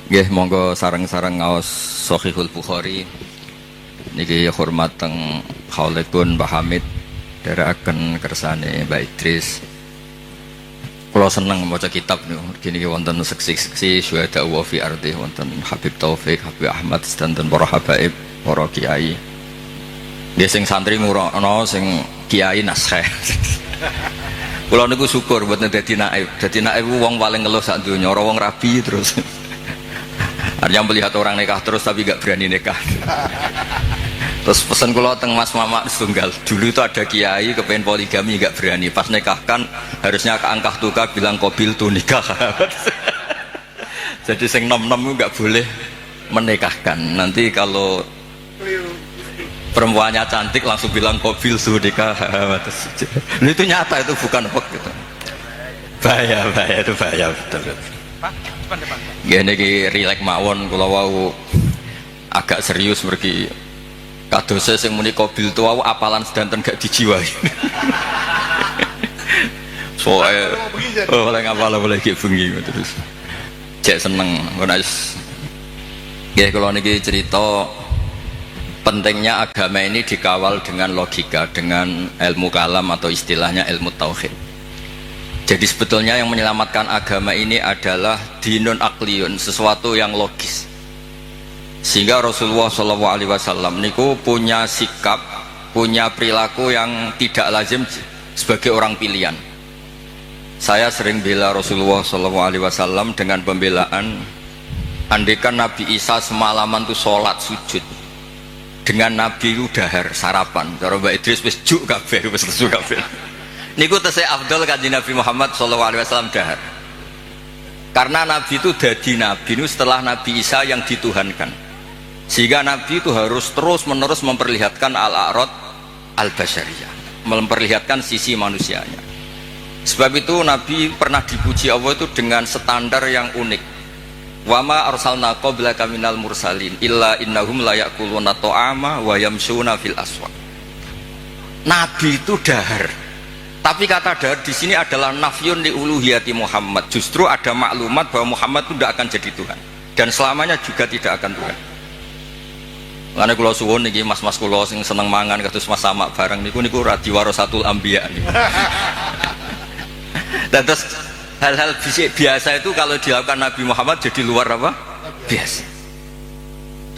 Nggih, monggo sareng-sareng ngaos Shahihul Bukhari. Niki hormat teng Khalidun Mbah Hamid dherekaken kersane Mbak Idris. Kula seneng maca kitab niku. Niki wonten seksi-seksi syuhada wa fi ardi wonten Habib Taufik, Habib Ahmad sedanten para habaib, para kiai. Nggih sing santri ngurono sing kiai nasheh. Kula niku syukur mboten dadi naib. Dadi naib wong paling ngeluh sak donya, ora wong rabi terus. Artinya melihat orang nikah terus tapi gak berani nikah. Terus pesan kula teng Mas Mamak Tunggal, dulu itu ada kiai kepengen poligami gak berani, pas nikahkan harusnya ke angkah tukar bilang qabil tu nikah. Jadi sing nom-nom gak boleh menikahkan. Nanti kalau perempuannya cantik langsung bilang qabil tu nikah. Itu nyata, itu bukan hoax gitu. Bahaya itu bahaya betul. Gini ki rilek mawon kula wau agak serius mergi kadose sing muni qabil tu wau apalan sedanten gak dijiwai. Soale oleh ngapal boleh ki bengi terus. Cek seneng ngono wis. Nggih kula niki cerita pentingnya agama ini dikawal dengan logika, dengan ilmu kalam atau istilahnya ilmu tauhid. Jadi sebetulnya yang menyelamatkan agama ini adalah dinun akliyun, sesuatu yang logis. Sehingga Rasulullah SAW niku punya sikap, punya perilaku yang tidak lazim sebagai orang pilihan. Saya sering bela Rasulullah SAW dengan pembelaan, andaikan Nabi Isa semalaman tuh sholat sujud, dengan Nabi itu dahar sarapan. Cara Mbak Idris wis juk kabeh, wis lesu kabeh. Niku tesih afdal kanjeng Nabi Muhammad SAW dahar. Karena Nabi itu dadi Nabi itu setelah Nabi Isa yang dituhankan. Sehingga Nabi itu harus terus menerus memperlihatkan al-a'rad al-basyariyah, memperlihatkan sisi manusianya. Sebab itu Nabi pernah dipuji Allah itu dengan standar yang unik. Wa ma arsalna qablaka minal mursalin illa innahum la ya'kuluna ta'ama wa yamshuna fil aswaq. Nabi itu dahar. Tapi kata dahar di sini adalah nafyun li uluhiyati Muhammad. Justru ada maklumat bahwa Muhammad itu tidak akan jadi Tuhan dan selamanya juga tidak akan Tuhan. Karena kula suwun niki mas-mas kula sing seneng mangan kados Mas Samak bareng niku radi warasatul anbiya niku. Dan terus hal-hal biasa itu kalau dilakukan Nabi Muhammad jadi luar apa? Biasa.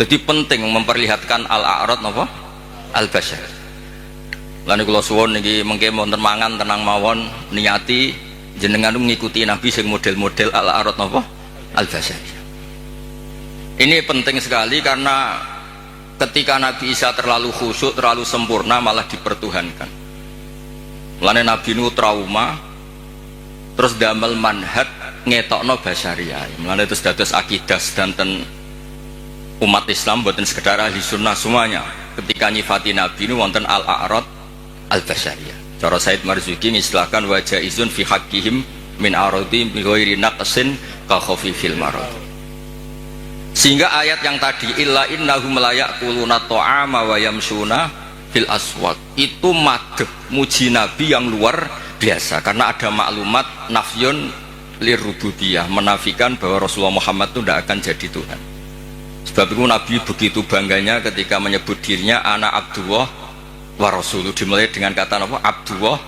Jadi penting memperlihatkan al-a'rad apa? Al-basyar. Lan kula suwun niki mengke wonten mangan tenang mawon niati jenengan ngikuti Nabi sing model-model al-a'rad napa al-basyari. Ini penting sekali karena ketika Nabi Isa terlalu khusyuk, terlalu sempurna malah dipertuhankan. Mulane Nabi nu trauma terus damel manhaj ngetokno basyariah. Mulane terus dados akidah sedanten umat Islam boten sekedar ahli sunnah semuanya. Ketika nyifati Nabi nu wonten al-a'rad al-basyariyah. Cara Said Marzuki istilahkan wajah izun fi haqqihim min aradi bi ghairi naqsin ka khafifil marad. Sehingga ayat yang tadi illa innahum la ya'kuluna ta'ama wa yamshuna fil aswaq itu madh muji Nabi yang luar biasa karena ada maklumat nafyun lirububiyah, menafikan bahwa Rasulullah Muhammad itu tidak akan jadi Tuhan. Sebab itu Nabi begitu bangganya ketika menyebut dirinya anak Abdullah wa rasuluh, dimulai dengan kata apa? Abdullah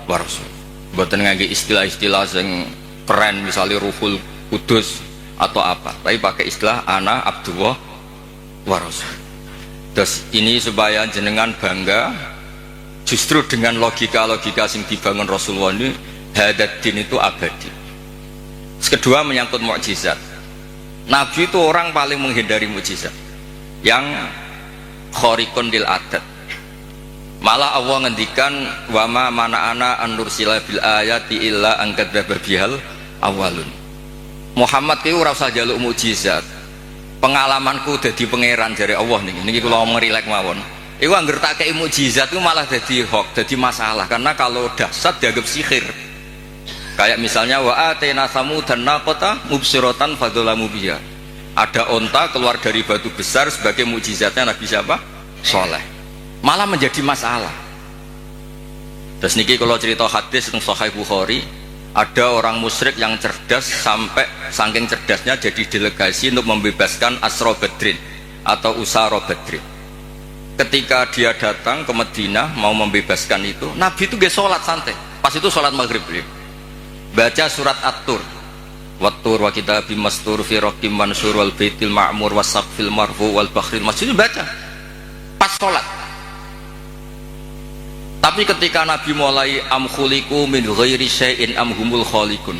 wa rasul. Mboten ngangge istilah-istilah sing keren misalnya Ruhul Kudus atau apa, tapi pakai istilah ana Abdullah wa rasul. Terus ini supaya jenengan bangga justru dengan logika-logika sing dibangun Rasulullah ini hadat din itu abadi. Kedua menyangkut mukjizat. Nabi itu orang paling menghindari mukjizat yang khariqun lil adat. Malah Allah ngendikan wa ma mana'ana an nursila bil ayati illa an kadzdzaba bihal awalun. Muhammad ki ora usah njaluk mukjizat. Pengalamanku dadi pangeran jare Allah niki kula ngerilek mawon. Iku angger tak kei mukjizat itu malah dadi hoax, dadi masalah karena kalau dahsyat dianggap sihir. Kayak misalnya wa atayna samudan naqata mubsiratan fadzalamu biha. Ada onta keluar dari batu besar sebagai mukjizatnya Nabi siapa? Saleh. Malah menjadi masalah. Terus niki kalau cerita hadis tentang Sahih Bukhari, Ada orang musyrik yang cerdas sampai saking cerdasnya jadi delegasi untuk membebaskan Asra Badrin atau Usara Badrin. Ketika dia datang ke Madinah mau membebaskan itu, Nabi itu gak sholat santai. Pas itu sholat maghrib, baca surat At-Tur, Wat-Tur wa kitabim mastur fi raqim mansur wal baitil ma'mur wasaqfil marfu wal bakhril masjid, baca pas sholat. Tapi ketika Nabi mulai am khuliqu min ghairi syai'in am humul khaliqun,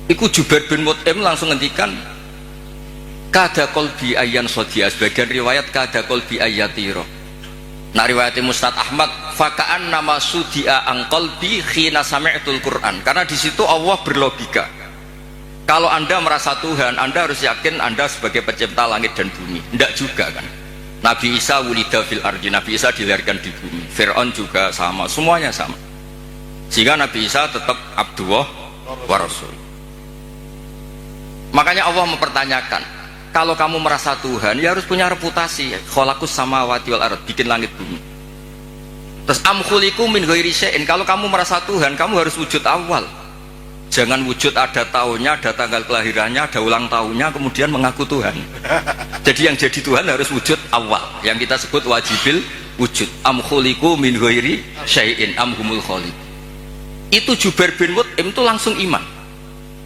iku Jubair bin Mut'im langsung ngendikan kada qalbi ayyan sadiya, sebagian riwayat kada qalbi ayyatiro. Nah riwayat Musnad Ahmad faka'an nama sudia ang qalbi khina sami'tul Quran, karena di situ Allah berlogika. Kalau Anda merasa Tuhan, Anda harus yakin Anda sebagai pencipta langit dan bumi. Tidak juga kan. Nabi Isa wulida fil ardi, Nabi Isa dilahirkan di bumi. Fir'aun juga sama, semuanya sama. Sehingga Nabi Isa tetap Abdullah wa Rasul. Makanya Allah mempertanyakan, kalau kamu merasa Tuhan, ya harus punya reputasi. Khalaqus samawati wal ard, bikin langit bumi. Terus am khuliqu min ghairi syai'in, kalau kamu merasa Tuhan, kamu harus wujud awal. Jangan wujud ada tahunnya, ada tanggal kelahirannya, ada ulang tahunnya, kemudian mengaku Tuhan. Jadi yang jadi Tuhan harus wujud awal, yang kita sebut wajibil wujud. Am khuliqu min ghairi syai'in am humul khaliq. Itu Jubair bin Mut'im itu langsung iman.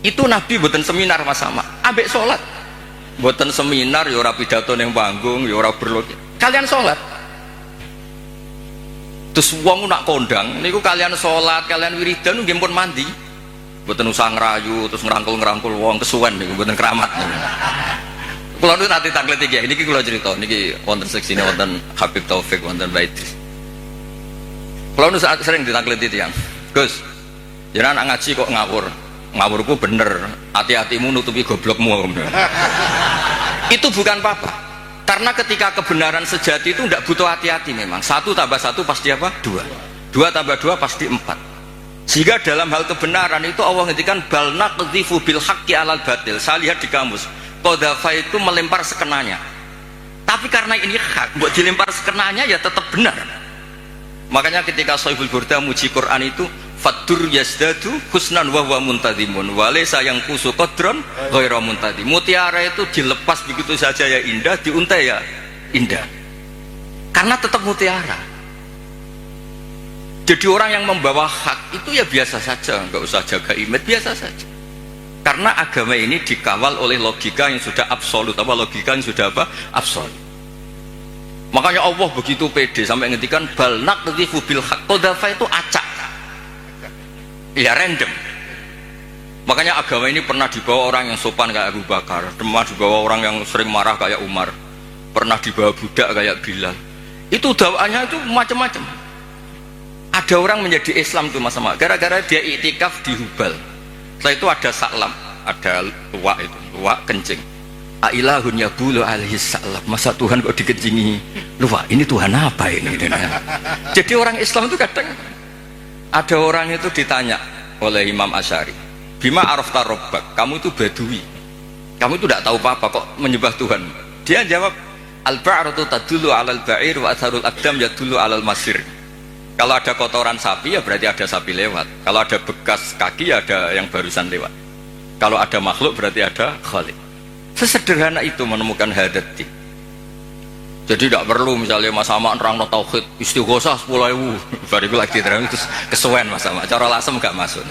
Itu Nabi mboten seminar Mas sama, ambek sholat. Mboten seminar, ya ora pidato ning panggung, ya ora berlok. Kalian sholat. Terus wong nak kondang niku kalian sholat, kalian wiridan nggih pun mandi. Mboten usah ngerayu terus ngerangkul wong kesuwen niku mboten keramat. Kula nu nanti taklet iki, niki kula cerita, niki wonten seksine wonten Habib Taufik wonten Baitri. Kula nu sering ditakleti tiyang. Gus, jenengan ngaji kok ngawur. Ngawurku bener, hati-hatimu nutupi goblokmu. Itu bukan apa-apa. Karena ketika kebenaran sejati itu tidak butuh hati-hati memang. 1 tambah 1 pasti apa? 2. 2 tambah 2 pasti 4. Sehingga dalam hal kebenaran itu Allah ngendikan bal naqdhifu bil haqqi alal batil. Saya lihat di kamus, qadhafa itu melempar sekenanya. Tapi karena ini hak, buat dilempar sekenanya ya tetap benar. Makanya ketika Shahibul Burda muji Quran itu fadur yazdadu husnan wa huwa muntadimun wa laysa yang kusu qadran ghairu muntadim. Mutiara itu dilepas begitu saja ya indah, diuntai ya indah. Karena tetap mutiara. Jadi orang yang membawa hak itu ya biasa saja, nggak usah jaga image, biasa saja. Karena agama ini dikawal oleh logika yang sudah absolut, apa logika yang sudah apa? Absolut. Makanya Allah begitu pede sampai ngendikan bal naqdhifu bil haqq, qadhafa itu acak. Ya random. Makanya agama ini pernah dibawa orang yang sopan kayak Abu Bakar, pernah dibawa orang yang sering marah kayak Umar, pernah dibawa budak kayak Bilal. Itu dakwaannya itu macam-macam. Ada orang menjadi Islam tuh Mas Sama, gara-gara dia iktikaf di Hubal. Setelah itu ada saklam, ada luwak itu, luwak kencing. Ailahun yabulu alaihi salam. Masa Tuhan kok dikencingi luwak? Ini Tuhan apa ini? Jadi orang Islam itu kadang ada orang itu ditanya oleh Imam Asy'ari, bima arafta rabbak, kamu itu badui, kamu itu tidak tahu apa-apa kok menyembah Tuhan. Dia jawab, al-ba'ratu tadullu 'alal ba'ir wa atharul aqdam yadullu 'alal masir. Kalau ada kotoran sapi ya berarti ada sapi lewat. Kalau ada bekas kaki ya ada yang barusan lewat. Kalau ada makhluk berarti ada khaliq. Sesederhana itu menemukan hadati. Jadi tidak perlu misalnya Mas Sama nerang no tauhid istighosah 10.000 bariku lagi terang terus kesuwen Mas Sama. Cara lasem gak masuk.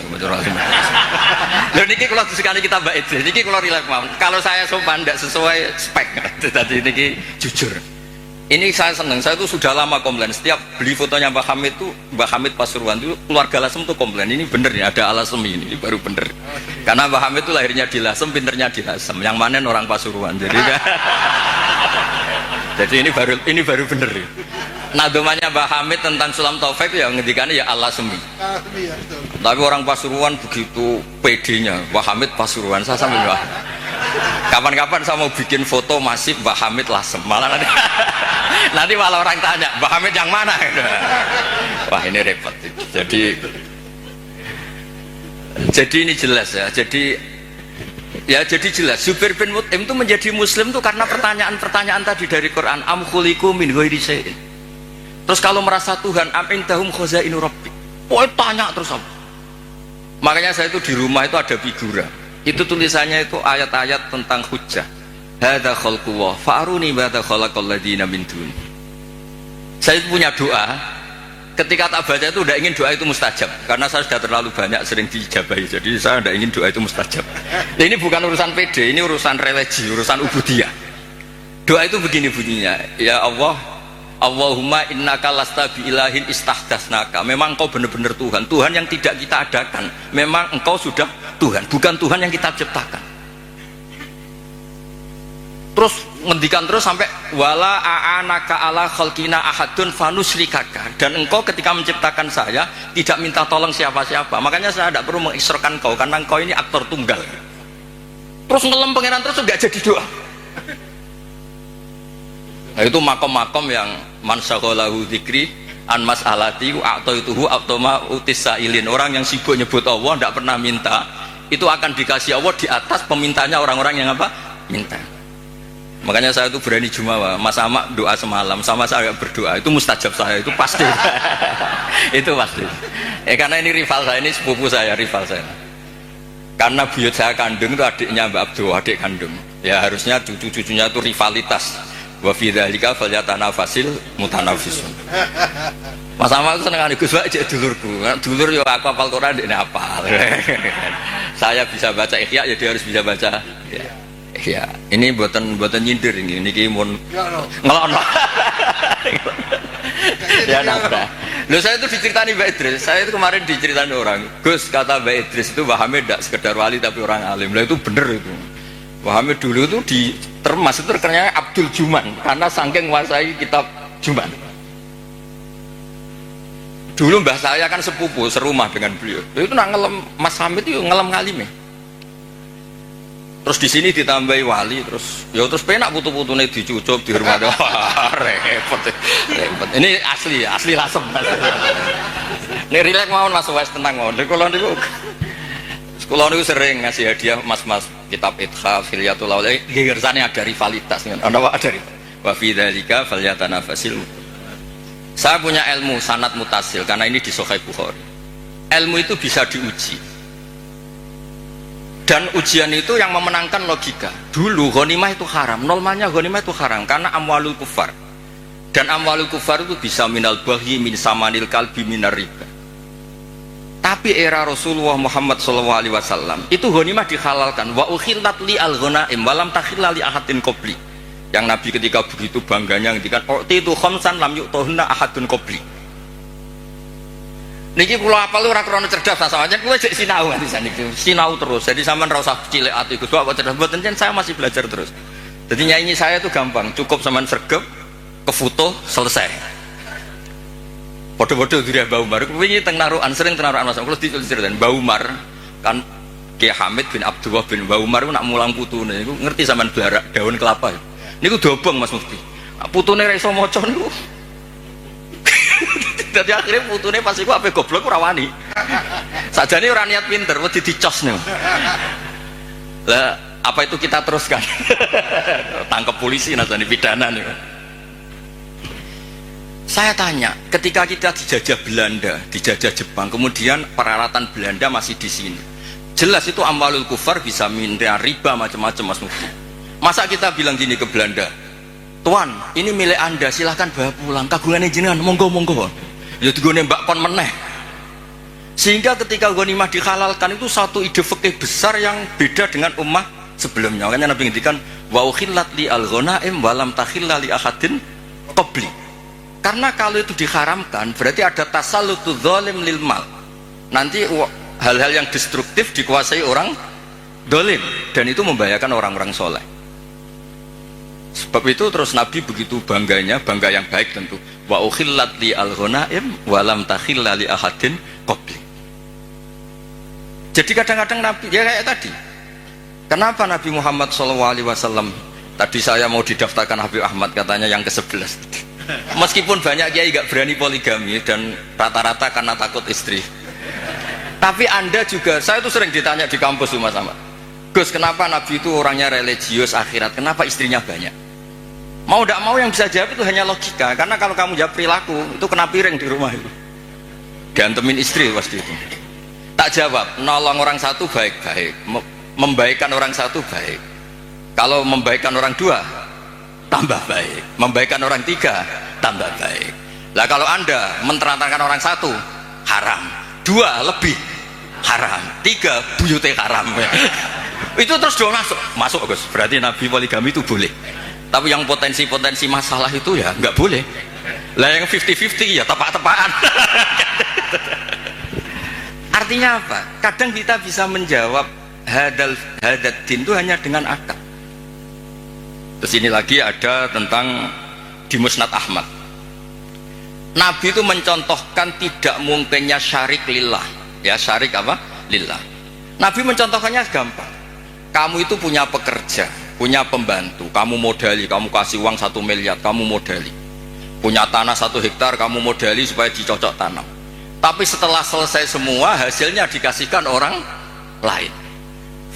Lalu niki kalau sekali kita mbak Idris, niki kalau relax mau. Kalau saya sopan tidak sesuai spek. Tadi niki jujur. Ini saya senang, saya itu sudah lama komplain. Setiap beli fotonya Mbak Hamid itu, Mbak Hamid Pasuruan itu, keluarga Lasem itu komplain. Ini bener ya, ada Alasem ini baru bener. Karena Mbak Hamid itu lahirnya di Lasem, pinternya di Lasem. Yang mana orang Pasuruan. Jadi jadi ini baru bener. Nadomannya Mbak Hamid tentang Sulam Taufik ya ngendikannya ya Alasemi. Tapi orang Pasuruan begitu pedenya, Mbak Hamid Pasuruan. Saya sampai kapan-kapan saya mau bikin foto masif Mbak Hamid Lasem, malah nanti malah orang tanya Mbak Hamid yang mana. Wah ini repot. Jadi ini jelas ya. Jadi jelas Jubair bin Mut'im itu menjadi muslim itu karena pertanyaan-pertanyaan tadi dari Quran. Am khuliqu min ghairi syai'in. Terus kalau merasa Tuhan am indahum khazainu rabbi. Tanya terus apa? Makanya saya itu di rumah itu ada figura. Itu tulisannya itu ayat-ayat tentang hujjah. Hadza khalqullah fa'aruni ba'da khalaqal ladzina min dun. Saya punya doa. Ketika tak baca itu tidak ingin doa itu mustajab, karena saya sudah terlalu banyak sering dijabahi. Jadi saya tidak ingin doa itu mustajab. Nah, ini bukan urusan PD, ini urusan religi, urusan ubudiyah. Doa itu begini bunyinya, ya Allah, Allahumma innaka lasta bi ilahin istahdasnaka. Memang engkau benar-benar Tuhan, Tuhan yang tidak kita adakan. Memang engkau sudah Tuhan, bukan Tuhan yang kita ciptakan. Terus ngendikan terus sampai wala a'anaka ala khalqina ahadun fanusrikaka, dan engkau ketika menciptakan saya tidak minta tolong siapa-siapa. Makanya saya tidak perlu mengisrokan kau, karena engkau ini aktor tunggal. Terus ngelem pangeran terus nggak jadi doa. Nah, itu makom-makom yang man syaghalahu dzikri an mas'alati a'taituhu atoma utisailin. Orang yang sibuk nyebut Allah tidak pernah minta, itu akan dikasih Allah di atas pemintanya orang-orang yang apa? Minta. Makanya saya itu berani jumawa, Mas Amak doa semalam sama saya berdoa, itu mustajab saya, itu pasti. Itu pasti. Karena ini rival saya, ini sepupu saya, rival saya. Karena buyut saya kandung itu adiknya Mbak Abdul, adik kandung. Ya harusnya cucu-cucunya itu rivalitas. Wa fi dzalika falyatanafasil mutanafisun. Mas Amal itu seneng Gus Pak cek dulurku. Dulur yo aku hafal Quran ndekne hafal. Saya bisa baca Ihya ya dia harus bisa baca. Ya, ini buatan nyindir ini niki mun ngelono. Ya nabrak. Loh saya itu diceritani Mbak Idris. Saya itu kemarin diceritani orang. Gus kata Mbak Idris itu pahamnya tidak sekedar wali tapi orang alim. Lah itu bener itu. Pahamnya dulu itu di termas itu terkenalnya Abdul Juman karena saking menguasai kitab Juman. Dulu mbah saya kan sepupu serumah dengan beliau. Itu nak ngelem Mas Hamid itu ngelem ngalime. Terus di sini ditambahi wali terus ya terus penak putu-putune dicucup di rumah. Repot. Repot. Ini asli lasem. Ini rileks mawon Mas Wes tenang mawon. Kula niku sering ngasih hadiah mas-mas kitab Ithaf Hilyatul Auliya. Gersane ada rivalitas kan. Ana ada wa fi dzalika falyatanafasil. Saya punya ilmu sanad mutasil karena ini di Sahih Bukhari. Ilmu itu bisa diuji. Dan ujian itu yang memenangkan logika. Dulu ghanimah itu haram, normalnya ghanimah itu haram karena amwalul kufar. Dan amwalul kufar itu bisa minal baghi min samanil kalbi minar riba. Tapi era Rasulullah Muhammad SAW itu ghanimah dihalalkan. Wa ukhillat li al-ghanaim walam takhilla li ahadin qabli. Yang Nabi ketika begitu bangganya ngendikan itu khamsan lam yu'tahunna ahadun qabli. Niki kula apal ora krana cerdas sama aja kula jek sinau nganti saniki. Sinau terus. Jadi sampean ora usah cilik ati Gus kok cerdas mboten saya masih belajar terus. Jadi nyanyi saya itu gampang, cukup sampean sregep ke foto selesai. Podo-podo diri Mbah Umar, wingi teng narukan sering teng narukan Mas. Kulo diceritain Mbah Umar kan Ki Hamid bin Abdullah bin Mbah Umar nak mulang putune niku ngerti sampean blarak daun kelapa. Niku dobong Mas Mufti. Putune ra iso maca niku. Dadi akhirnya putune pas iku ape goblok ora wani. Sajane ora niat pinter, wedi dicos niku. Lah apa itu kita teruskan? Tangkap polisi nasane pidana niku. Saya tanya, ketika kita dijajah Belanda, dijajah Jepang, kemudian peralatan Belanda masih di sini. Jelas itu amwalul kufar bisa minta riba macam-macam Mas Mufti. Masa kita bilang gini ke Belanda, Tuan, ini milik Anda, silahkan bawa pulang. Kagungannya jenengan, monggo-monggo. Ya digone mbak kon meneh. Sehingga ketika ghanimah dihalalkan itu satu ide fikih besar yang beda dengan ummah sebelumnya. Makanya Nabi ngendikan wa ukhillat li al-ghanaim wa lam takhilla li ahadin qabli. Karena kalau itu diharamkan berarti ada tasallutu dzalim lil mal. Nanti hal-hal yang destruktif dikuasai orang dolim dan itu membahayakan orang-orang soleh. Sebab itu terus Nabi begitu bangganya, bangga yang baik tentu. Wa ukhillat li al-ghanaim wa lam takhilla li ahadin qabli. Jadi kadang-kadang Nabi ya kayak tadi. Kenapa Nabi Muhammad SAW tadi saya mau didaftarkan Habib Ahmad katanya yang ke-11. Meskipun banyak kiai gak berani poligami dan rata-rata karena takut istri. Tapi Anda juga, saya tuh sering ditanya di kampus Mas Ahmad. Gus, kenapa Nabi itu orangnya religius akhirat? Kenapa istrinya banyak? Mau tidak mau yang bisa jawab itu hanya logika. Karena kalau kamu jawab perilaku, itu kena piring di rumah itu. Gantemin istri pasti itu. Tak Tak jawab, nolong orang satu baik-baik, membaikkan orang satu baik. Kalau membaikkan orang dua, tambah baik. Membaikkan orang tiga, tambah baik. Lah kalau Anda menterantarkan orang satu, haram. Dua lebih haram. Tiga buyute haram. Itu terus dua masuk Gus. Berarti Nabi poligami itu boleh. Tapi yang potensi-potensi masalah itu ya nggak boleh. Lah yang 50-50 ya tepak-tepakan. Artinya apa? Kadang kita bisa menjawab hadat din itu hanya dengan akal. Terus ini lagi ada tentang di Musnad Ahmad. Nabi itu mencontohkan tidak mungkinnya syarik lillah. Ya, syarik apa? Lillah. Nabi mencontohkannya gampang. Kamu itu punya pekerja, punya pembantu, kamu modali, kamu kasih uang 1 miliar, kamu modali. Punya tanah 1 hektar, kamu modali supaya dicocok tanam. Tapi setelah selesai semua, hasilnya dikasihkan orang lain.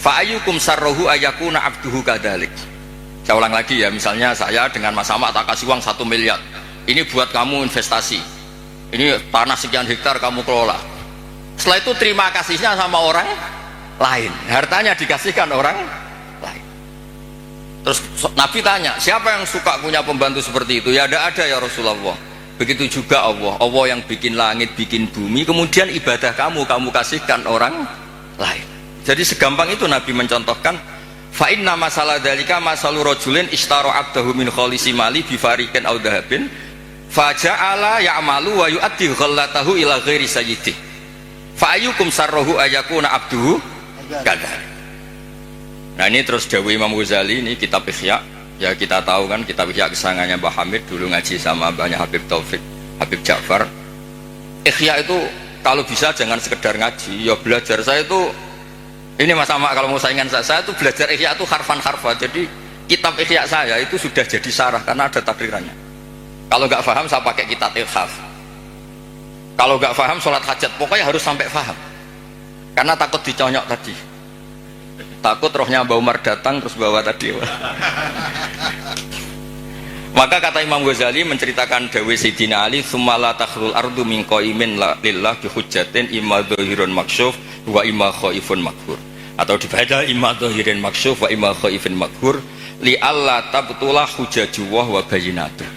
Fa'ayyukum sarrohu ayakuna abduhu kadalik. Saya ulang lagi ya, misalnya saya dengan Mas Ahmad tak kasih uang 1 miliar. Ini buat kamu investasi. Ini tanah sekian hektar kamu kelola. Setelah itu terima kasihnya sama orang lain. Hartanya dikasihkan orang lain. Terus Nabi tanya, siapa yang suka punya pembantu seperti itu? Ya ada ya Rasulullah. Begitu juga Allah yang bikin langit, bikin bumi, kemudian ibadah kamu kasihkan orang lain. Jadi segampang itu Nabi mencontohkan, fa inna masalah dalika masalu rajulin ishtara abdahu min khalisi mali bi fariqin aw dhahabin fa ja'ala ya'malu wa yu'addi ghallatahu ila ghairi sayyidih fa ayyukum sarruhu ayakuna abduhu kadar. Nah ini terus dawuh Imam Ghazali, ini kitab Ihya. Ya kita tahu kan kitab Ihya kesangannya Mbah Hamid, dulu ngaji sama banyak Habib Taufik, Habib Ja'far. Ihya itu kalau bisa jangan sekedar ngaji, ya belajar. Saya itu ini Mas Ahmad kalau mau saingan saya itu belajar Ihya itu harfan-harfa. Jadi kitab Ihya saya itu sudah jadi sarah karena ada takrirannya. Kalau nggak paham saya pakai kitab Ilhaf. Kalau nggak paham sholat hajat, pokoknya harus sampai paham. Karena takut diconyok tadi. Takut rohnya Mbah Umar datang terus bawa tadi. Maka kata Imam Ghazali menceritakan dawuh Sayyidina Ali, "Tsumma la takhlul ardu min qaimin lillah bi hujjatin imma dhahirun maksyuf wa imma khaifun maghfur." Atau dibaca imma dhahirin maksyuf wa imma khaifun maghfur li alla tabtulah hujjajullah wa bayyinatu.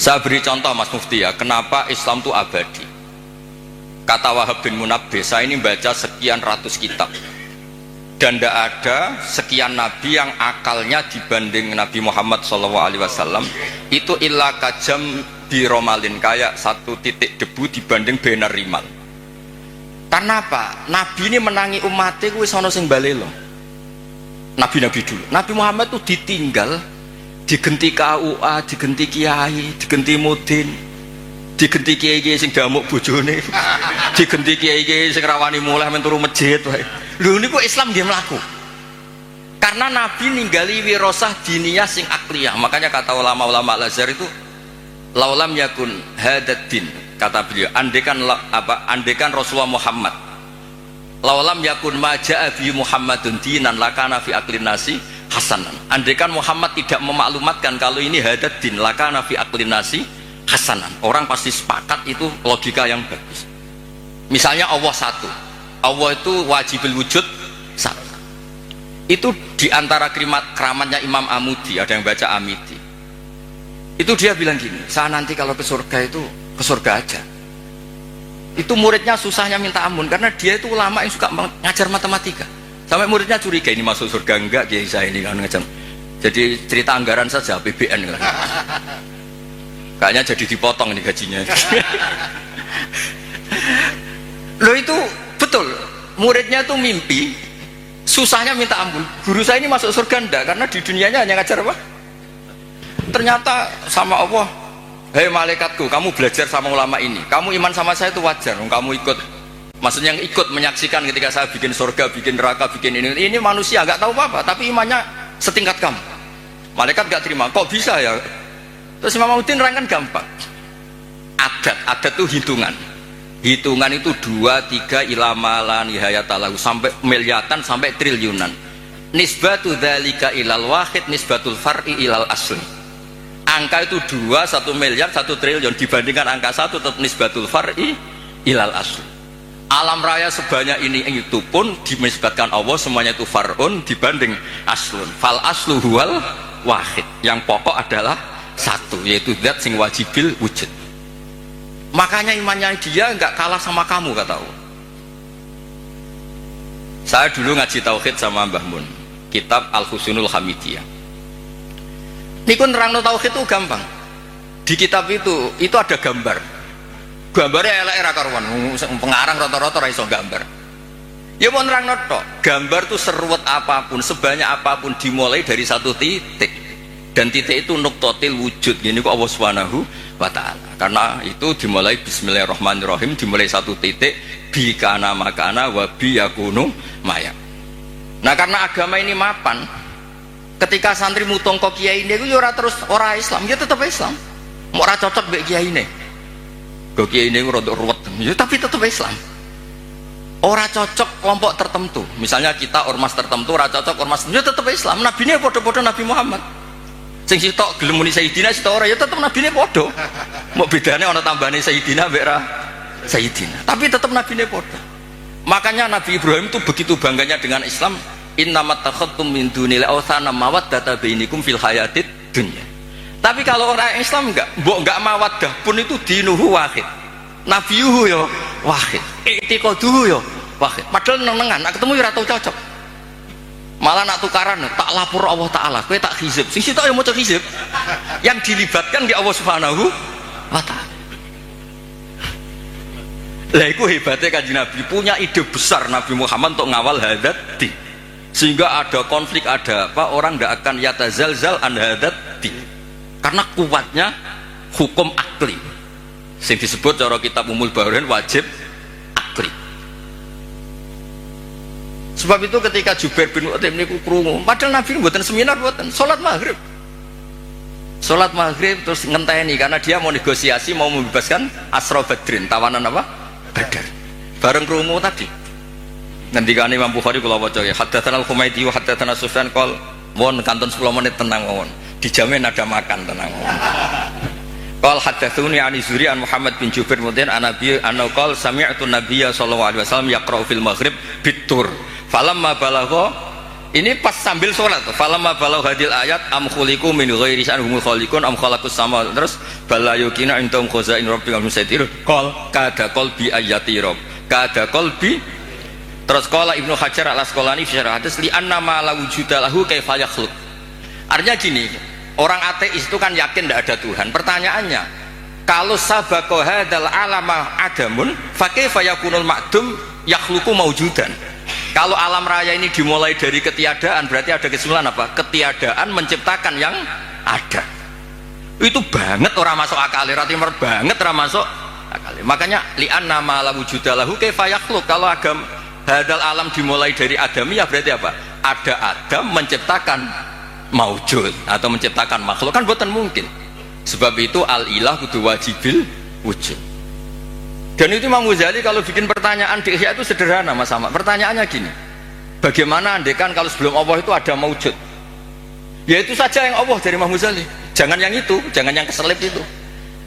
Saya beri contoh Mas Mufti ya, kenapa Islam itu abadi. Kata Wahab bin Munabbih, saya ini baca sekian ratus kitab. Dan tidak ada sekian nabi yang akalnya dibanding Nabi Muhammad SAW itu illa kajam biromalin, kayak 1 titik debu dibanding benar rimal. Karena apa? Nabi ini menangi umatnya wis ana sing balelo. Nabi-nabi dulu. Nabi Muhammad itu ditinggal, digenti KUA, digenti kiai, digenti mudin, digenti kiai-kiai sing damuk bojone, digenti kiai-kiai sing rawani mulih men turu masjid wae. Lho niku Islam dia melaku. Karena Nabi ninggali wirasah diniyah sing akliyah. Makanya kata ulama-ulama Al-Azhar itu laulam yakun hadad din, kata beliau, andekan Rasulullah Muhammad laulam yakun ma ja'a bi Muhammadun dinan lakana fi aklin nasi hasanan. Andekan Muhammad tidak memaklumatkan kalau ini hadad din lakana fi aklin nasi hasanan, orang pasti sepakat itu logika yang bagus. Misalnya Allah satu, Allah itu wajibul wujud satu. Itu diantara keramatnya Imam Amudi, ada yang baca Amidi. Itu dia bilang gini, saya nanti kalau ke surga itu ke surga aja. Itu muridnya susahnya minta ampun karena dia itu ulama yang suka ngajar matematika. Sampai muridnya curiga, ini masuk surga enggak kiai saya ini kan ngajar. Jadi cerita anggaran saja APBN kan. Kayaknya jadi dipotong ini gajinya. Loh itu betul, muridnya tuh mimpi susahnya minta ampun, guru saya ini masuk surga enggak, karena di dunianya hanya ngajar apa? Ternyata sama Allah, hei malaikatku, kamu belajar sama ulama ini, kamu iman sama saya itu wajar, kamu ikut, maksudnya yang ikut menyaksikan ketika saya bikin surga, bikin neraka, bikin ini manusia nggak tahu apa-apa, tapi imannya setingkat kamu. Malaikat nggak terima, kok bisa ya? Terus Imam Udin nerangkan gampang, adat itu hitungan itu 2, 3 ilama la nihayatalahu, sampai miliatan sampai triliunan. Nisbatu dzalika ilal wahid nisbatul far'i ilal asli. Angka itu 2, 1 miliar, 1 triliun dibandingkan angka 1 tetap nisbatul far'i ilal asli. Alam raya sebanyak ini itu pun dinisbatkan Allah semuanya itu far'un dibanding aslun. Fal aslu huwal wahid. Yang pokok adalah satu, yaitu zat sing wajibil wujud. Makanya imannya dia nggak kalah sama kamu, kata Allah. Saya dulu ngaji tauhid sama Mbah Mun, kitab Al-Husnul Hamidiyah. Niku nerangno tauhid itu gampang. Di kitab itu ada gambar. Gambarnya elek ra karuan, pengarang rata-rata ra iso gambar. Ya mau nerangno tok, gambar itu seruwet apapun, sebanyak apapun dimulai dari satu titik. Dan titik itu nuqtatil wujud. Gini kok Allah Subhanahu wa taala. Karena itu dimulai bismillahirrahmanirrahim, dimulai satu titik bi kana makana wa bi yakunu maya. Nah, karena agama ini mapan, ketika santri mutong kok kiai ini ya ora terus ora Islam, ya tetap Islam. Mau ora cocok mbek kiai ini. Kok kiai ini rada ruwet, ya tapi tetap Islam. Ora cocok kelompok tertentu. Misalnya kita ormas tertentu ora cocok ormas, ya tetap Islam. Nabine padha-padha Nabi Muhammad. Sing sitok gelem muni Sayyidina sitok ora ya tetep nabine padha. Mbok bedane ana tambahane Sayyidina mbek ra Sayyidina. Tapi tetep nabine padha. Makanya Nabi Ibrahim itu begitu bangganya dengan Islam, innamat takhadtum min dunil awthana mawaddata bainikum fil hayatid dunya. Tapi kalau orang Islam enggak mawaddah pun itu dinuhu wahid. Nabiyuhu ya wahid. I'tiqaduhu ya wahid. Padahal nenengan nak ketemu ya ora tau cocok. Malah nak tukaran tak lapor Allah taala, kowe tak hizib. Sing sitok ya maca hizib. Yang dilibatkan di Allah Subhanahu wa taala. Lah iku hebatnya Kanjeng Nabi, punya ide besar Nabi Muhammad untuk ngawal hadat din. Sehingga ada konflik, ada apa, orang tidak akan yatazalzal an hadat din. Karena kuatnya hukum akli. Sing disebut cara kitab Umul Baharin wajib akli. Sebab itu ketika Jubair bin Mut'im niku krungu, padahal Nabi mboten seminar, mboten salat maghrib. Salat maghrib terus ngenteni karena dia mau negosiasi, mau membebaskan Asra Badrin, tawanan apa? Badar. Bareng krungu tadi. Ngendikane Imam Bukhari kula waca ya, haddatsana Al-Humaydi wa haddatsana Sufyan qol, "Won kantun 10 menit tenang mawon. Dijamin ada makan tenang." Qal haddatsuni an Zuri an Muhammad bin Jubair mudin an Nabi anqal sami'tu Nabiyya sallallahu alaihi wasallam yaqra'u fil maghrib bitur. Falamma balagha, ini pas sambil sholat. Falamma balagha hadil ayat am khuliqu min ghairi sya'hum khaliqun am khalaqus sama, terus bala yukina intum khazain rabbika musaitir qal kada qalbi ayati rabb kada qalbi. Terus qala Ibnu Hajar al-Asqalani fi syarh hadis li anna ma la wujuda lahu kaifa yakhluq. Artinya gini, orang ateis itu kan yakin tidak ada Tuhan. Pertanyaannya, kalau sabaqo hadzal alama adamun fa kaifa yakunul ma'dum yakhluqu maujudan. Kalau alam raya ini dimulai dari ketiadaan, berarti ada kesimpulan apa? Ketiadaan menciptakan yang ada. Itu banget orang masuk akal, ratimer banget orang masuk akal. Makanya li'anna ma la wujuda lahu kaifa yakhluq. Kalau agam hadal alam dimulai dari adamiyah, berarti apa? Ada Adam menciptakan maujud atau menciptakan makhluk, kan bukan mungkin. Sebab itu al-ilah kudu wajibil wujud. Dan itu Imam Ghazali kalau bikin pertanyaan di Ihya itu sederhana Mas Ahmad. Pertanyaannya gini, bagaimana andekan kalau sebelum Allah itu ada maujud? Ya itu saja yang Allah dari Imam Ghazali. Jangan yang itu, jangan yang keselip itu.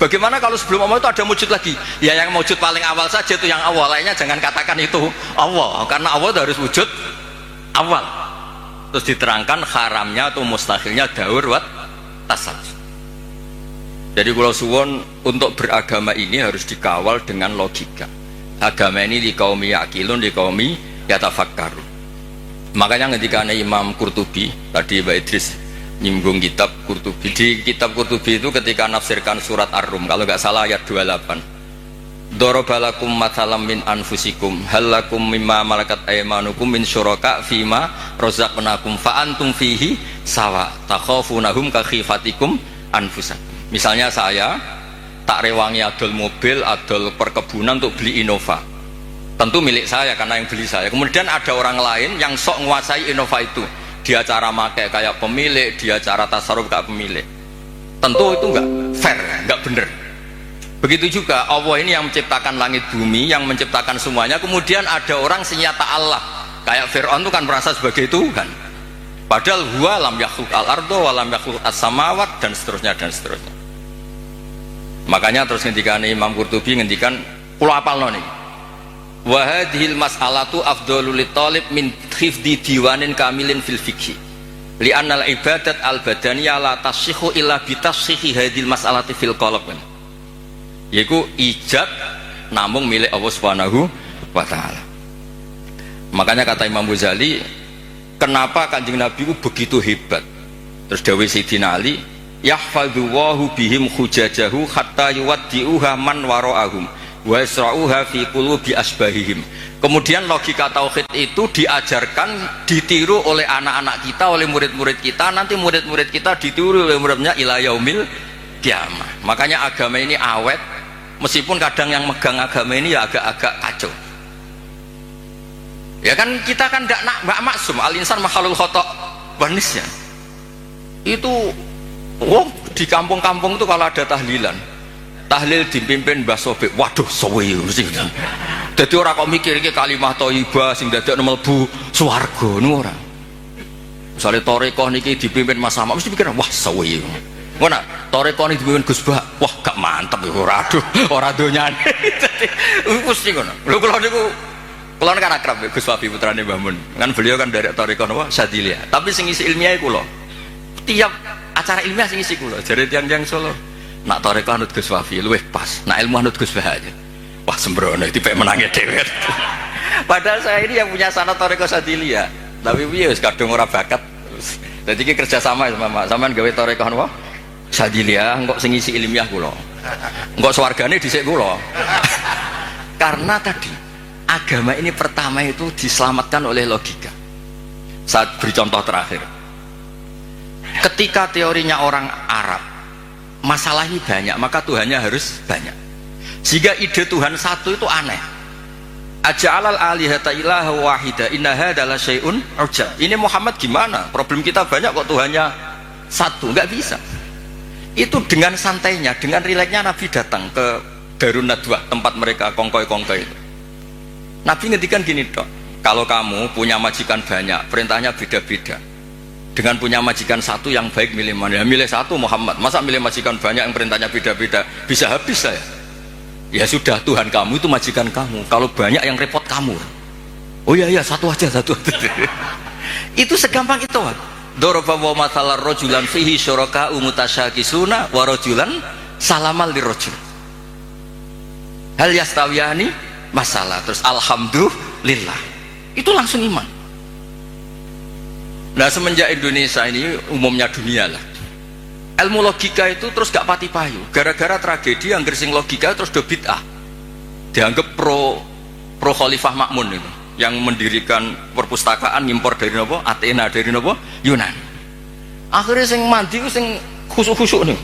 Bagaimana kalau sebelum Allah itu ada maujud lagi? Ya yang maujud paling awal saja itu yang awal, lainnya jangan katakan itu Allah, karena Allah itu harus wujud awal. Terus diterangkan haramnya atau mustahilnya daur wat tasawuf. Jadi kalau suwon untuk beragama ini harus dikawal dengan logika. Agama ini di kaum yakilun, di kaum yatafakkarun. Makanya ketika Imam Qurtubi tadi Mbak Idris nyinggung kitab Qurtubi, di kitab Qurtubi itu ketika nafsirkan surat Ar-Rum, kalau nggak salah ayat 28, darabalakum mathalam min anfusikum halakum mimma malakat aymanukum min syuraka fima razaqnakum fa antum fihi sawa takhafunahum ka khifatikum anfusakum. Misalnya saya tak rewangi adol mobil, adol perkebunan untuk beli Innova, tentu milik saya karena yang beli saya. Kemudian ada orang lain yang sok menguasai Innova itu, dia cara pakai kayak pemilik, dia cara tasarruf kayak pemilik. Tentu itu enggak fair, enggak benar. Begitu juga Allah ini yang menciptakan langit bumi, yang menciptakan semuanya. Kemudian ada orang senyata Allah, kayak Fir'aun itu kan merasa sebagai Tuhan, padahal huwa lam yakhluq al-ardo wa lam yakhluq as-samawat, dan seterusnya dan seterusnya. Makanya terus ngendikan Imam Qurtubi ngendikan pulau apal nih, wa hadhil mas'alatu afdhalul talib min hifdzi diwanin kamilin fil fiqh li anna al ibadat al badaniyah la tasihhu illa bi tasihhi hadhil mas'alati fil qalb, yaiku ijab namung milik Allah Subhanahu wa taala. Makanya kata Imam Ghazali, kenapa Kanjeng Nabi itu begitu hebat? Terus dawuh Sayyidina Ali, yahfadzuhu bihim hujajahu hatta yuwaddi'uha man wara'ahum wa yasra'uha fi qulubi asbahihim. Kemudian logika tauhid itu diajarkan, ditiru oleh anak-anak kita, oleh murid-murid kita, nanti murid-murid kita ditiru oleh muridnya ila yaumil kiamah. Makanya agama ini awet, meskipun kadang yang megang agama ini ya agak-agak kacau. Ya kan kita kan tidak maksum, al-insan makhluk khata' wanisya. Itu di kampung-kampung itu kalau ada tahlilan, tahlil dipimpin Mbah Sobek, waduh suwe sih. Jadi orang kok mikir iki kalimah thayyibah sing dadekno mlebu swarga niku ora. Misale tarekah niki dipimpin Mas Sama mesti pikir wah suwe. Ngono, tarekah niki dipimpin Gus Bah, wah gak mantep iku ora, aduh ora donyane. Dadi mesti ngono. Lho kula niku kula kan akrab Gus Wafi putrane Mbah Mun. Kan beliau kan dari tarekah napa Sadiliyah. Tapi sing isi ilmiah kula. Tiap acara ilmiah sing isi kula jare tiyang-tiyang Solo. Nak tarekah anut Gus Wafi luwih pas, nak ilmu anut Gus Bah aja. Wah sembrono itu pek menangnya dhewe. Padahal saya ini yang punya sanad tarekah Sadiliyah. Tapi piye wis kadung ora bakat. Dadi iki kerja sama sama sampean gawe tarekah napa? Sadiliyah engko sing isi ilmiah kula. Engko swargane dhisik kula. Karena tadi agama ini pertama itu diselamatkan oleh logika. Saat beri contoh terakhir. Ketika teorinya orang Arab, masalah ini banyak, maka Tuhannya harus banyak. Sehingga ide Tuhan satu itu aneh. Aja'alal alihata ilaha wahida inna hadza la syai'un ujab. Ini Muhammad gimana? Problem kita banyak kok Tuhannya satu, nggak bisa. Itu dengan santainya, dengan rileksnya Nabi datang ke Darun Nadwah, tempat mereka kongkoi-kongkoi itu. Nabi ngendikan gini dok, kalau kamu punya majikan banyak, perintahnya beda-beda. Dengan punya majikan satu yang baik milih mana? Ya milih satu Muhammad. Masa milih majikan banyak yang perintahnya beda-beda? Bisa habis saya. Ya sudah, Tuhan kamu itu majikan kamu. Kalau banyak yang repot kamu. Oh iya satu aja satu. Itu segampang itu. Daraba wa mathalar rajulan fihi syuraka'u mutasyakisuna wa rajulan salamal lirajul. Hal yastawiyani masalah. Terus alhamdulillah. Itu langsung iman. Nah semenjak Indonesia ini umumnya dunia lah, ilmu logika itu terus gak pati payu gara-gara tragedi yang gersing logika terus do bid'ah, dianggap pro Khalifah Makmun itu yang mendirikan perpustakaan ngimpor dari nopo Athena, dari nopo Yunan. Akhirnya sing mandi sing khusuk-khusuk nih,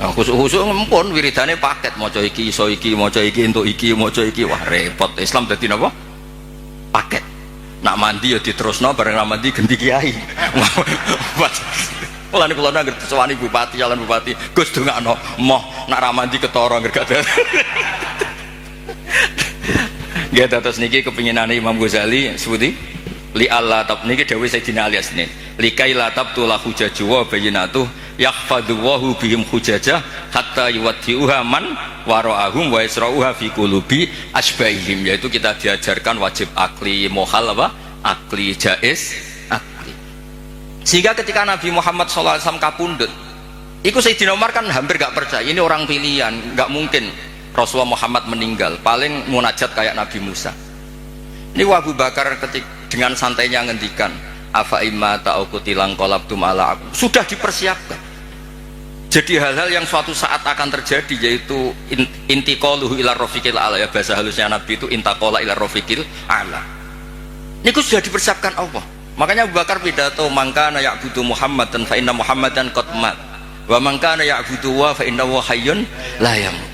khusuk-khusuk ngempun wiridane paket maca iki iso iki maca iki entuk iki maca iki, wah repot. Islam dadi nopo paket. Nak mandi ya diterusno bareng nak mandi ganti kiai. Mulane kula ngerti sewani bupati, jalan bupati, Gus dongakno moh nak ra mandi ketara ngergat. Nggih terus niki kepinginane Imam Ghazali sebuti li Allah tab niki dawuh Sayyidina Ali asne. Likai la tabtu la hujaju wa bayyinatu yahfadhuhu bihim hujajah hatta yuwaddi'uha man wara'ahum wa yasra'uha fi qulubi asbahihim. Yaitu kita diajarkan wajib akli mohal apa? Akli jaiz akli. Sehingga ketika Nabi Muhammad SAW kapundhut, itu Sayyidina Umar kan hampir gak percaya ini orang pilihan, gak mungkin Rasulullah Muhammad meninggal, paling munajat kayak Nabi Musa. Ini Abu Bakar dengan santainya ngendikan afa imma ta'ukutilang qalabtum ala aku. Sudah dipersiapkan. Jadi hal-hal yang suatu saat akan terjadi, yaitu intiqaluhu ila rafiqil ala, ya bahasa halusnya Nabi itu intaqala ila rafiqil ala. Ini sudah dipersiapkan Allah. Makanya Abu Bakar pidato mangkana ya'budu Muhammadan fa inna Muhammadan qad mat wa mangkana ya'budu wa fa innahu hayyun la yamut.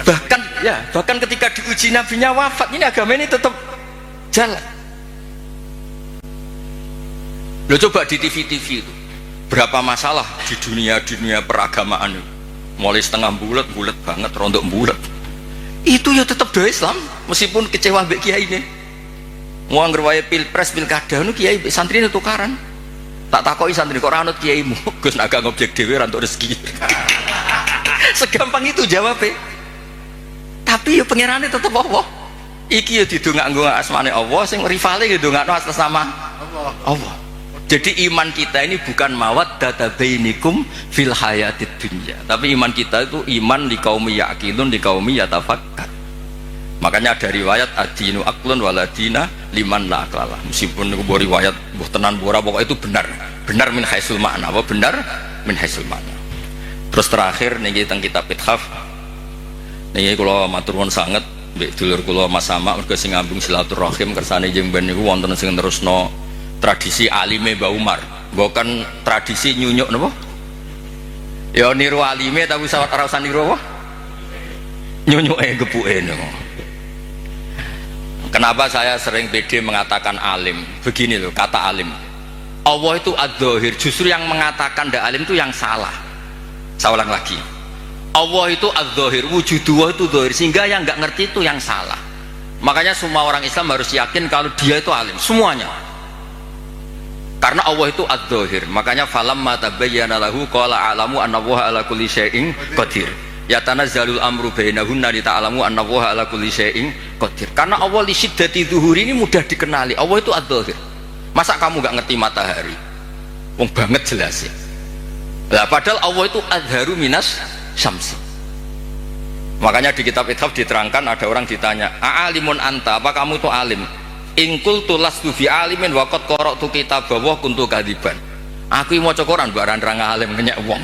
Bahkan ketika diuji nabinya wafat, ini agama ini tetap jalan. Lo coba di TV-TV itu berapa masalah di dunia peragamaan itu, mulai setengah bulat banget, rontok bulat. Itu ya tetap doa Islam meskipun kecewa mbek kiai ini. Mau ngerwaya pilpres pilkada nu kiai santri itu tukaran. Tak takoki santri kok ora anut kiaimu. Gus nak gak ngobjek dhewe ra entuk rezeki. Segampang itu jawabnya. Tapi ya pangerane tetep Allah. Iki ya didongakno asmane Allah, sing rivale ya dongakno atas nama Allah. Jadi iman kita ini bukan mawaddata bainikum fil hayatid dunya, tapi iman kita itu iman di kaum yaqilun, di kaum yatafakkar. Makanya ada riwayat adinu aqlun waladina liman la aqlala. Meskipun itu riwayat mbuh tenan ora, pokoknya itu benar. Benar min haisul makna, apa benar min haisul makna. Terus terakhir niki teng kitab Ithaf. Niki kula matur nuwun sanget mbek dulur kula Mas Sama mergo sing ngambung silaturahim kersane jeung ben niku wonten sing terusno tradisi alime Mbah Umar, bukan tradisi nyunyuk napa? Ya niru alime tapi ora usah niru apa? Nyunyuke gepuke niku. Kenapa saya sering pede mengatakan alim? Begini loh kata alim. Allah itu ad-dhahir, justru yang mengatakan ndak alim itu yang salah. Saya ulang lagi. Allah itu ad-dhahir, wujudullah itu dhahir, sehingga yang nggak ngerti itu yang salah. Makanya semua orang Islam harus yakin kalau dia itu alim, semuanya. Karena Allah itu ad-dhahir, makanya falamma tabayyana lahu qala a'lamu annallaha ala kulli syai'in qadir. Ya tanazzalul amru bainahunna li ta'lamu annallaha ala kulli syai'in qadir. Karena Allah li syiddati dzuhuri ini mudah dikenali. Allah itu ad-dhahir. Masa kamu enggak ngerti matahari? Wong banget jelas ya. Lah padahal Allah itu adharu minas syamsi. Makanya di kitab Ithaf diterangkan, ada orang ditanya, "A'alimun anta? Apa kamu itu alim?" Ingkul tulas tu fi alimin waqad qara'tu kitab wa kuntu kadiban. Aku maca Quran barang nerang alim ngenyek wong.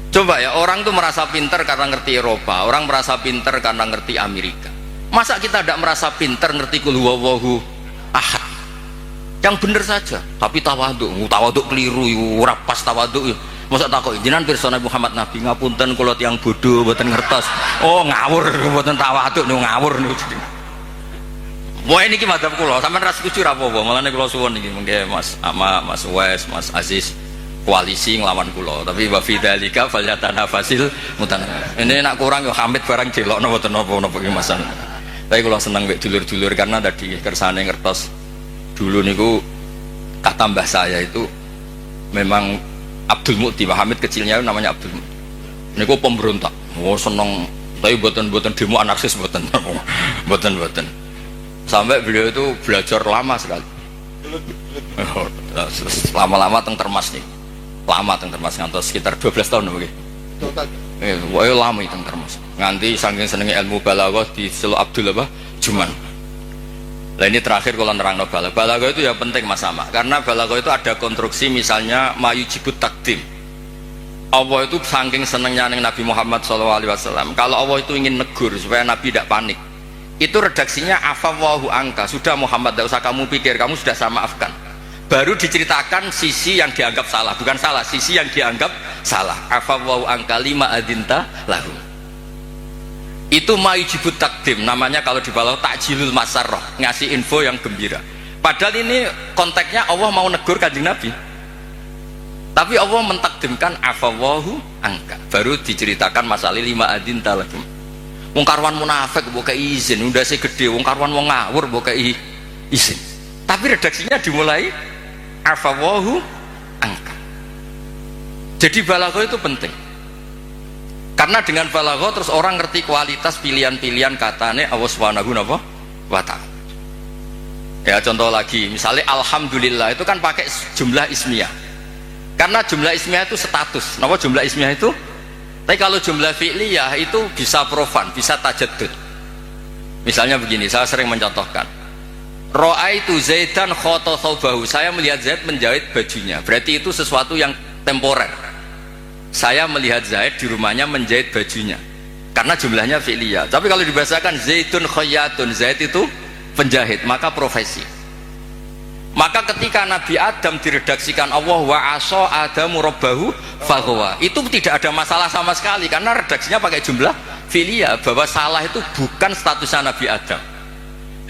Coba ya, orang tuh merasa pinter karena ngerti Eropa, orang merasa pinter karena ngerti Amerika. Masa kita tidak merasa pinter ngerti kul huwallahu ahad? Yang bener saja, tapi tawaduk keliru, ora pas tawaduk. Masa takok jenengan pirsa Muhammad Nabi ngapunten kula tiyang bodoh mboten ngertos. Oh, ngawur mboten tawaduk niku ngawur niku. Wah ini ki madzhab kula, sampean ra setuju ra apa-apa, malane kula suwun iki mengke Mas Ama, Mas Wes, Mas Aziz koalisi nglawan kula, tapi wa fi dzalika falyatanafasil mutanafis. Ini nak kurang yo Hamid barang jelokno mboten napa-napa ki Mas. Tapi kula seneng mek dulur-dulur karena tadi kersane ngertos dulu niku kata mbah saya itu memang Abdul Mukti, Pak Hamid kecilnya namanya Abdul Mukti. Niku pemberontak. Oh seneng, tapi mboten demo anarkis mboten. Mboten. Sampai beliau itu belajar lama sekali. Lama-lama teng Termas nih. Lama teng Termas ngantos sekitar 12 tahun mungkin. Lama teng Termas. Nganti saking senenge ilmu balaghah diceluk Abdul apa? Juman. Nah ini terakhir kalau nerangno balaghah itu ya penting Mas Sama. Karena balaghah itu ada konstruksi misalnya mayujibut takdim. Allah itu saking senengnya ning Nabi Muhammad SAW. Kalau Allah itu ingin negur supaya Nabi tidak panik, itu redaksinya afawwahu angka, sudah Muhammad tidak usah kamu pikir, kamu sudah saya maafkan. Baru diceritakan sisi yang dianggap salah, bukan salah, sisi yang dianggap salah. Afawwahu angka lima adinta lahu. Itu mayujibut takdim, namanya kalau di balaghah takjilul masarrah, ngasih info yang gembira. Padahal ini konteksnya Allah mau negur kanjeng Nabi, tapi Allah mentakdimkan afawwahu angka, baru diceritakan masalah lima adinta lahu. Wong karwan munafik mbok kei izin, ndase gede, wong karwan wong ngawur mbok kei izin. Tapi redaksinya dimulai afawwahu angka. Jadi balaghah itu penting. Karena dengan balaghah terus orang ngerti kualitas pilihan-pilihan katane Allah Subhanahu wa ta'ala. Ya contoh lagi, misalnya alhamdulillah itu kan pakai jumlah ismiyah. Karena jumlah ismiyah itu status. Napa jumlah ismiyah itu? Tapi kalau jumlah fi'liyah itu bisa profan, bisa tajaddud. Misalnya begini, saya sering mencontohkan. Ra'aitu Zaidan khata thawbahu. Saya melihat Zaid menjahit bajunya. Berarti itu sesuatu yang temporer. Saya melihat Zaid di rumahnya menjahit bajunya. Karena jumlahnya fi'liyah. Tapi kalau dibahasakan Zaidun khayyatun, Zaid itu penjahit, maka profesi. Maka ketika Nabi Adam diredaksikan Allah wa asa adamu rabbahu faghwa, itu tidak ada masalah sama sekali karena redaksinya pakai jumlah fi'liyah, bahwa salah itu bukan statusnya Nabi Adam.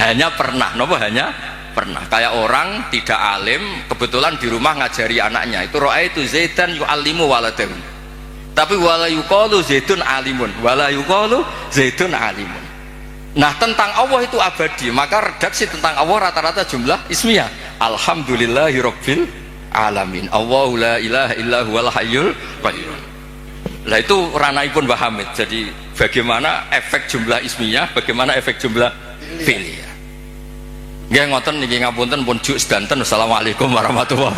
Hanya pernah, hanya pernah. Kayak orang tidak alim, kebetulan di rumah ngajari anaknya, itu ra'aitu Zaidan yu'allimu waladahu. Tapi wala yuqalu Zaidun alimun, wala yuqalu Zaidun alimun. Nah tentang Allah itu abadi, maka redaksi tentang Allah rata-rata jumlah ismiyah. Alhamdulillahi rabbil alamin, Allahu la ilaha illa huwal hayyul qayyum. Lah itu ranahipun Mbah Hamid. Jadi bagaimana efek jumlah ismiyah, bagaimana efek jumlah fi'liyah. Nggih ngoten niki ngapunten pun juk sedanten. Assalamualaikum warahmatullahi wabarakatuh.